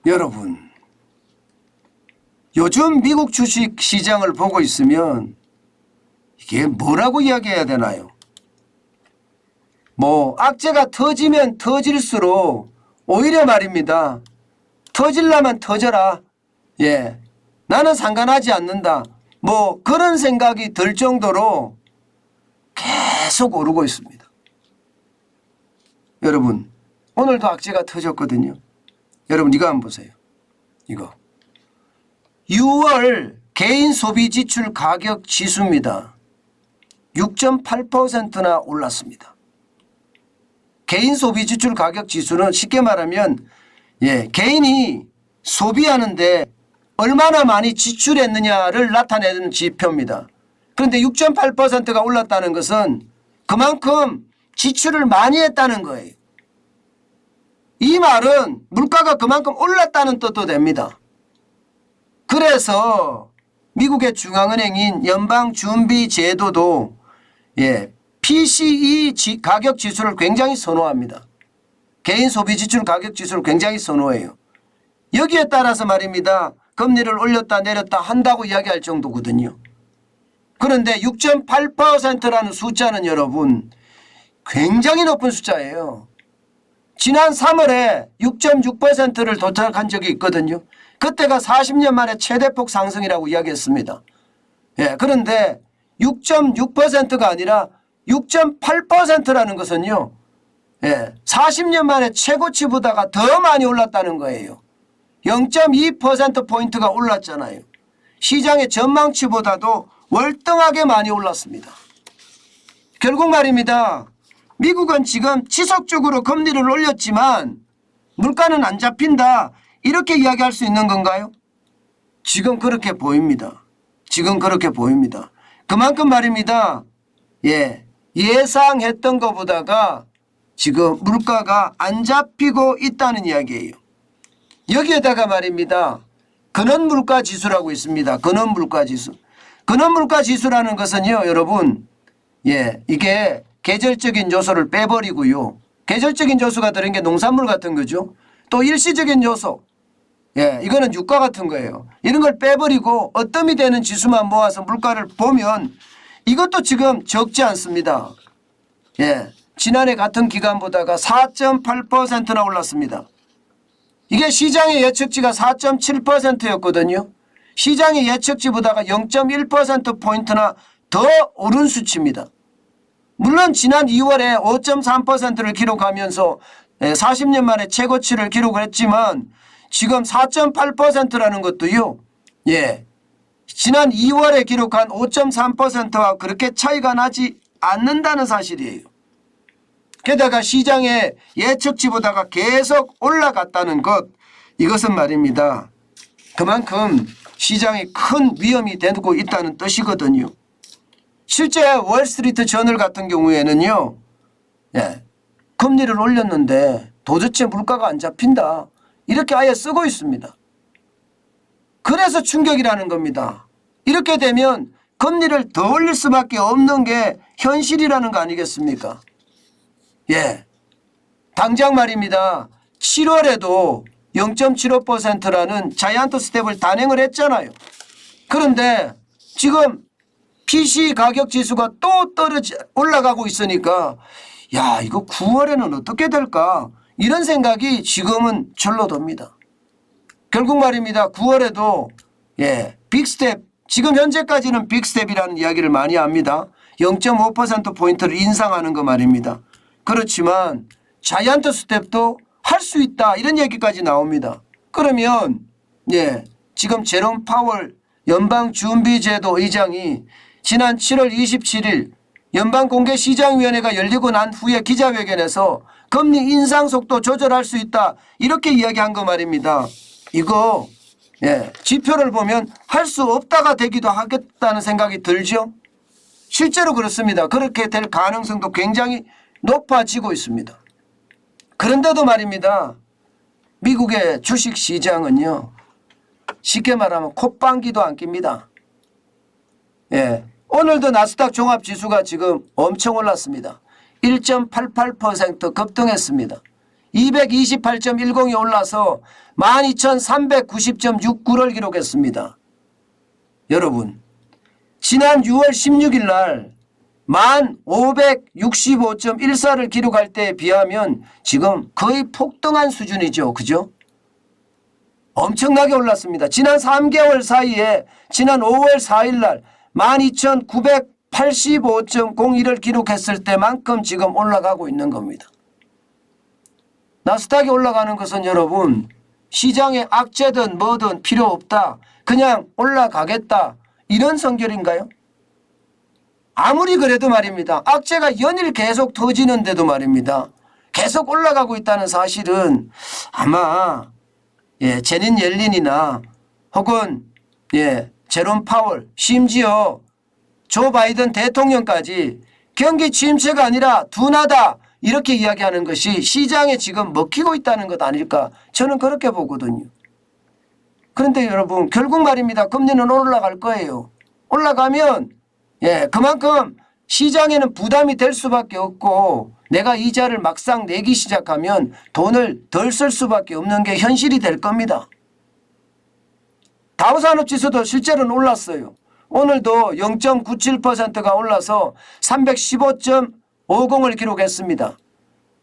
여러분, 요즘 미국 주식 시장을 보고 있으면 이게 뭐라고 이야기해야 되나요? 뭐 악재가 터지면 터질수록 오히려 말입니다. 터질라면 터져라. 예, 나는 상관하지 않는다. 뭐 그런 생각이 들 정도로 계속 오르고 있습니다. 여러분, 오늘도 악재가 터졌거든요. 여러분 이거 한번 보세요. 이거 6월 개인 소비 지출 가격 지수입니다. 6.8%나 올랐습니다. 개인 소비 지출 가격 지수는 쉽게 말하면 개인이 소비하는데 얼마나 많이 지출했느냐를 나타내는 지표입니다. 그런데 6.8%가 올랐다는 것은 그만큼 지출을 많이 했다는 거예요. 이 말은 물가가 그만큼 올랐다는 뜻도 됩니다. 그래서 미국의 중앙은행인 연방준비제도도 PCE 가격 지수를 굉장히 선호합니다. 개인 소비 지출 가격 지수를 굉장히 선호해요. 여기에 따라서 말입니다. 금리를 올렸다 내렸다 한다고 이야기할 정도거든요. 그런데 6.8%라는 숫자는 여러분 굉장히 높은 숫자예요. 지난 3월에 6.6%를 도착한 적이 있거든요. 그때가 40년 만에 최대폭 상승이라고 이야기했습니다. 그런데 6.6%가 아니라 6.8%라는 것은요. 40년 만에 최고치보다가 더 많이 올랐다는 거예요. 0.2%포인트가 올랐잖아요. 시장의 전망치보다도 월등하게 많이 올랐습니다. 결국 말입니다. 미국은 지금 지속적으로 금리를 올렸지만 물가는 안 잡힌다. 이렇게 이야기할 수 있는 건가요? 지금 그렇게 보입니다. 지금 그렇게 보입니다. 그만큼 말입니다. 예상했던 것보다가 지금 물가가 안 잡히고 있다는 이야기예요. 여기에다가 말입니다. 근원물가지수라고 있습니다. 근원물가지수. 근원물가지수라는 것은요. 여러분 이게 계절적인 요소를 빼버리고요. 계절적인 요소가 들은 게 농산물 같은 거죠. 또 일시적인 요소. 이거는 유가 같은 거예요. 이런 걸 빼버리고 어뜸이 되는 지수만 모아서 물가를 보면 이것도 지금 적지 않습니다. 지난해 같은 기간보다가 4.8%나 올랐습니다. 이게 시장의 예측치가 4.7%였거든요. 시장의 예측치보다가 0.1%포인트나 더 오른 수치입니다. 물론 지난 2월에 5.3%를 기록하면서 40년 만에 최고치를 기록을 했지만 지금 4.8%라는 것도요. 지난 2월에 기록한 5.3%와 그렇게 차이가 나지 않는다는 사실이에요. 게다가 시장의 예측치보다가 계속 올라갔다는 것, 이것은 말입니다. 그만큼 시장에 큰 위험이 되고 있다는 뜻이거든요. 실제 월스트리트 저널 같은 경우에는요. 금리를 올렸는데 도대체 물가가 안 잡힌다. 이렇게 아예 쓰고 있습니다. 그래서 충격이라는 겁니다. 이렇게 되면 금리를 더 올릴 수밖에 없는 게 현실이라는 거 아니겠습니까? 당장 말입니다. 7월에도 0.75%라는 자이언트 스텝을 단행을 했잖아요. 그런데 지금 PC 가격 지수가 또 올라가고 있으니까 야, 이거 9월에는 어떻게 될까? 이런 생각이 지금은 절로 듭니다. 결국 말입니다. 9월에도 빅스텝, 지금 현재까지는 빅스텝이라는 이야기를 많이 합니다. 0.5%포인트를 인상하는 거 말입니다. 그렇지만 자이언트 스텝도 할 수 있다 이런 얘기까지 나옵니다. 그러면 지금 제롬 파월 연방준비제도 의장이 지난 7월 27일 연방공개시장위원회가 열리고 난 후에 기자회견에서 금리 인상 속도 조절할 수 있다 이렇게 이야기한 거 말입니다. 이거 지표를 보면 할 수 없다가 되기도 하겠다는 생각이 들죠. 실제로 그렇습니다. 그렇게 될 가능성도 굉장히 높아지고 있습니다. 그런데도 말입니다. 미국의 주식시장은요. 쉽게 말하면 콧방귀도 안 낍니다. 오늘도 나스닥 종합지수가 지금 엄청 올랐습니다. 1.88% 급등했습니다. 228.10이 올라서 12,390.69를 기록했습니다. 여러분, 지난 6월 16일 날 1565.14를 기록할 때에 비하면 지금 거의 폭등한 수준이죠. 그죠? 엄청나게 올랐습니다. 지난 3개월 사이에 지난 5월 4일 날 12,985.01을 기록했을 때만큼 지금 올라가고 있는 겁니다. 나스닥이 올라가는 것은 여러분 시장에 악재든 뭐든 필요 없다. 그냥 올라가겠다. 이런 성결인가요? 아무리 그래도 말입니다. 악재가 연일 계속 터지는데도 말입니다. 계속 올라가고 있다는 사실은 아마 제닌 옐린이나 혹은 제롬 파월 심지어 조 바이든 대통령까지 경기 침체가 아니라 둔하다 이렇게 이야기하는 것이 시장에 지금 먹히고 있다는 것 아닐까 저는 그렇게 보거든요. 그런데 여러분 결국 말입니다. 금리는 올라갈 거예요. 올라가면 그만큼 시장에는 부담이 될 수밖에 없고 내가 이자를 막상 내기 시작하면 돈을 덜 쓸 수밖에 없는 게 현실이 될 겁니다. 다우산업지수도 실제로는 올랐어요. 오늘도 0.97%가 올라서 315.50을 기록했습니다.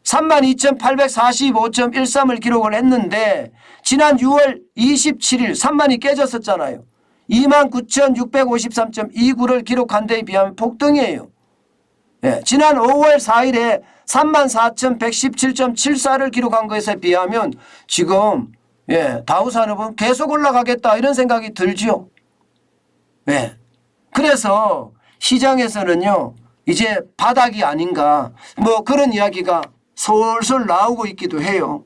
32,845.13을 기록을 했는데 지난 6월 27일 3만이 깨졌었잖아요. 29,653.29를 기록한 데에 비하면 폭등이에요. 지난 5월 4일에 34,117.74를 기록한 것에 비하면 지금 다우산업은 계속 올라가겠다 이런 생각이 들죠. 그래서 시장에서는요 이제 바닥이 아닌가 뭐 그런 이야기가 솔솔 나오고 있기도 해요.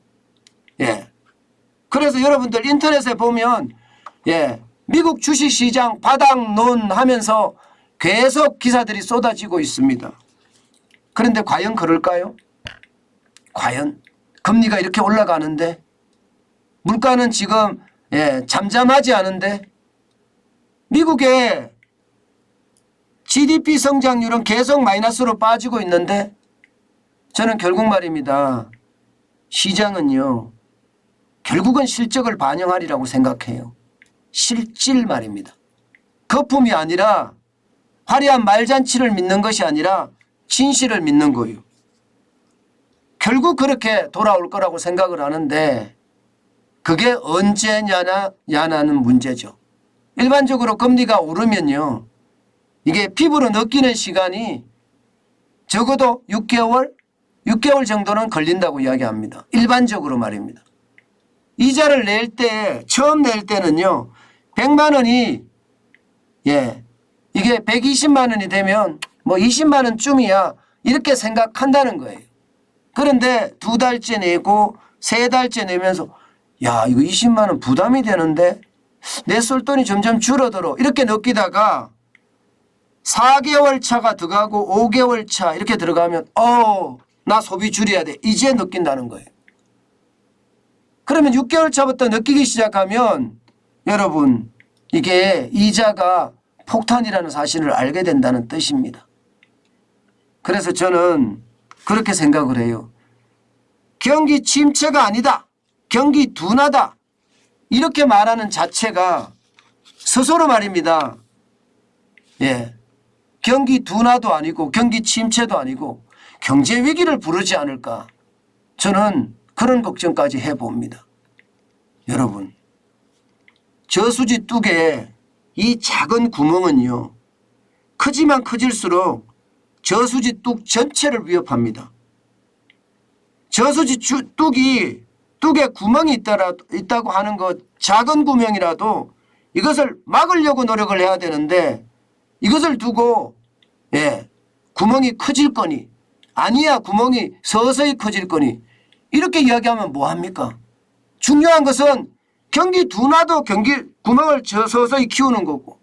그래서 여러분들 인터넷에 보면 미국 주식시장 바닥론 하면서 계속 기사들이 쏟아지고 있습니다. 그런데 과연 그럴까요? 과연 금리가 이렇게 올라가는데 물가는 지금 잠잠하지 않은데 미국의 GDP 성장률은 계속 마이너스로 빠지고 있는데 저는 결국 말입니다. 시장은요 결국은 실적을 반영하리라고 생각해요. 실질 말입니다. 거품이 아니라 화려한 말잔치를 믿는 것이 아니라 진실을 믿는 거예요. 결국 그렇게 돌아올 거라고 생각을 하는데 그게 언제냐는 문제죠. 일반적으로 금리가 오르면요. 이게 피부로 느끼는 시간이 적어도 6개월 정도는 걸린다고 이야기합니다. 일반적으로 말입니다. 이자를 낼 때 처음 낼 때는요. 100만 원이 이게 120만 원이 되면 뭐 20만 원쯤이야 이렇게 생각한다는 거예요. 그런데 2달째 내고 3달째 내면서 야 이거 20만 원 부담이 되는데 내 쓸 돈이 점점 줄어들어 이렇게 느끼다가 4개월 차가 들어가고 5개월 차 이렇게 들어가면 나 소비 줄여야 돼 이제 느낀다는 거예요. 그러면 6개월 차부터 느끼기 시작하면 여러분 이게 이자가 폭탄이라는 사실을 알게 된다는 뜻입니다. 그래서 저는 그렇게 생각을 해요. 경기 침체가 아니다. 경기 둔하다. 이렇게 말하는 자체가 스스로 말입니다. 경기 둔화도 아니고 경기 침체도 아니고 경제 위기를 부르지 않을까. 저는 그런 걱정까지 해봅니다. 여러분 저수지 뚝에 이 작은 구멍은요. 크지만 커질수록 저수지 뚝 전체를 위협합니다. 저수지 뚝에 구멍이 있다고 하는 것 작은 구멍이라도 이것을 막으려고 노력을 해야 되는데 이것을 두고 구멍이 커질 거니 아니야 구멍이 서서히 커질 거니 이렇게 이야기하면 뭐합니까? 중요한 것은 경기 둔화도 구멍을 서서히 키우는 거고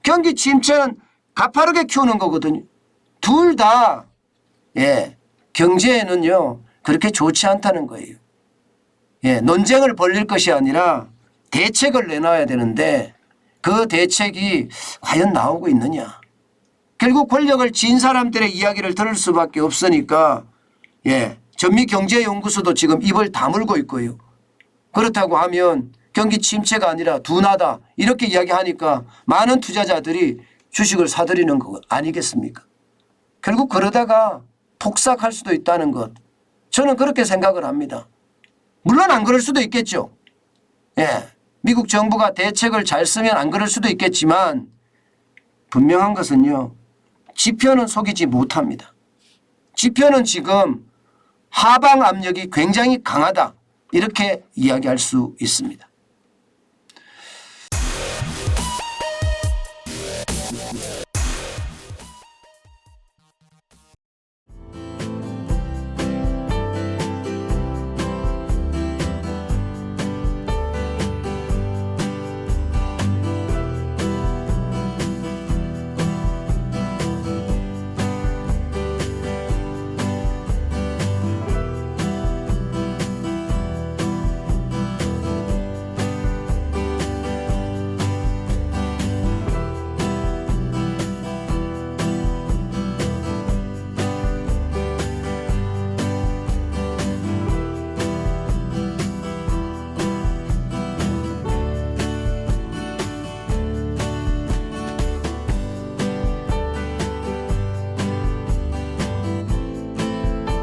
경기 침체는 가파르게 키우는 거거든요. 둘 다 경제에는요 그렇게 좋지 않다는 거예요. 논쟁을 벌릴 것이 아니라 대책을 내놔야 되는데 그 대책이 과연 나오고 있느냐. 결국 권력을 쥔 사람들의 이야기를 들을 수밖에 없으니까 전미경제연구소도 지금 입을 다물고 있고요. 그렇다고 하면 경기 침체가 아니라 둔하다 이렇게 이야기하니까 많은 투자자들이 주식을 사들이는 거 아니겠습니까? 결국 그러다가 폭삭할 수도 있다는 것, 저는 그렇게 생각을 합니다. 물론 안 그럴 수도 있겠죠. 예, 미국 정부가 대책을 잘 쓰면 안 그럴 수도 있겠지만 분명한 것은요. 지표는 속이지 못합니다. 지표는 지금 하방 압력이 굉장히 강하다 이렇게 이야기할 수 있습니다.